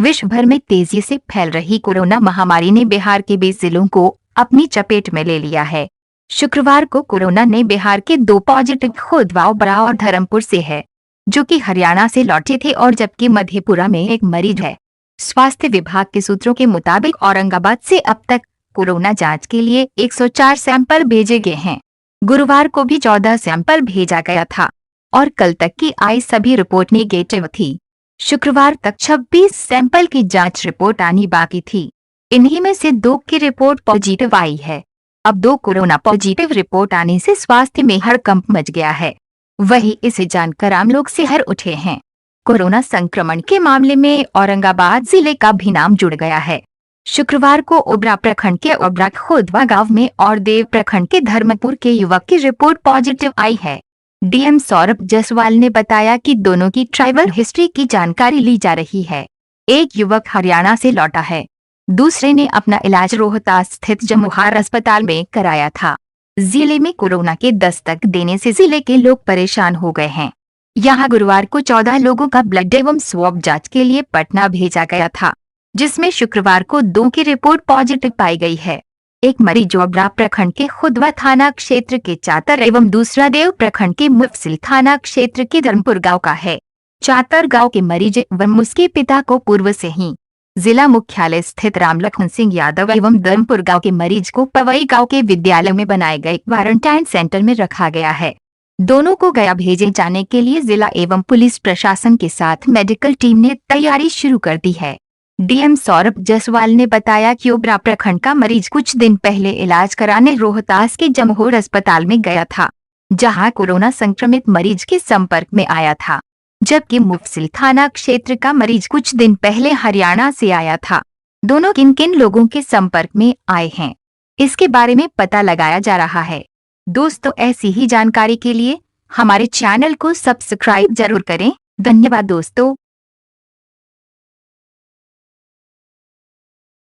विश्व भर में तेजी से फैल रही कोरोना महामारी ने बिहार के 20 जिलों को अपनी चपेट में ले लिया है। शुक्रवार को कोरोना ने बिहार के 2 पॉजिटिव खुदवाओ बड़ा और धर्मपुर से है, जो कि हरियाणा से लौटे थे, और जबकि मधेपुरा में एक मरीज है। स्वास्थ्य विभाग के सूत्रों के मुताबिक औरंगाबाद से अब तक कोरोना जांच के लिए 104 सैंपल भेजे गए हैं। गुरुवार को भी 14 सैंपल भेजा गया था और कल तक की आई सभी रिपोर्ट नेगेटिव थी। शुक्रवार तक 26 सैंपल की जांच रिपोर्ट आनी बाकी थी। इन्हीं में से 2 की रिपोर्ट पॉजिटिव आई है। अब 2 कोरोना पॉजिटिव रिपोर्ट आने से स्वास्थ्य में हड़कंप मच गया है। वहीं इसे जानकर आम लोग सिहर उठे हैं। कोरोना संक्रमण के मामले में औरंगाबाद जिले का भी नाम जुड़ गया है। शुक्रवार को ओबरा प्रखंड के ओबरा खुदवा गांव में और देव प्रखंड के धर्मपुर के युवक की रिपोर्ट पॉजिटिव आई है। डीएम सौरभ जायसवाल ने बताया कि दोनों की ट्रैवल हिस्ट्री की जानकारी ली जा रही है। एक युवक हरियाणा से लौटा है, दूसरे ने अपना इलाज रोहतास स्थित जमुहार अस्पताल में कराया था। जिले में कोरोना के दस्तक देने से जिले के लोग परेशान हो गए हैं। यहां गुरुवार को 14 लोगों का ब्लड एवं स्वैब जांच के लिए पटना भेजा गया था, जिसमें शुक्रवार को 2 की रिपोर्ट पॉजिटिव पाई गई है। एक मरीज ओबरा प्रखंड के खुदवा थाना क्षेत्र के चातर एवं दूसरा देव प्रखंड के मुफसिल थाना क्षेत्र के धर्मपुर गांव का है। चातर गांव के मरीज एवं उसके पिता को पूर्व से ही जिला मुख्यालय स्थित राम लखन सिंह यादव एवं धर्मपुर गांव के मरीज को पवई गांव के विद्यालय में बनाए गए क्वारंटाइन सेंटर में रखा गया है। दोनों को गया भेजे जाने के लिए जिला एवं पुलिस प्रशासन के साथ मेडिकल टीम ने तैयारी शुरू कर दी है। डीएम सौरभ जायसवाल ने बताया कि ओबरा प्रखंड का मरीज कुछ दिन पहले इलाज कराने रोहतास के जमहोर अस्पताल में गया था, जहां कोरोना संक्रमित मरीज के संपर्क में आया था, जबकि मुफसिल थाना क्षेत्र का मरीज कुछ दिन पहले हरियाणा से आया था। दोनों किन किन लोगों के संपर्क में आए हैं, इसके बारे में पता लगाया जा रहा है। दोस्तों, ऐसी ही जानकारी के लिए हमारे चैनल को सब्सक्राइब जरूर करें। धन्यवाद दोस्तों।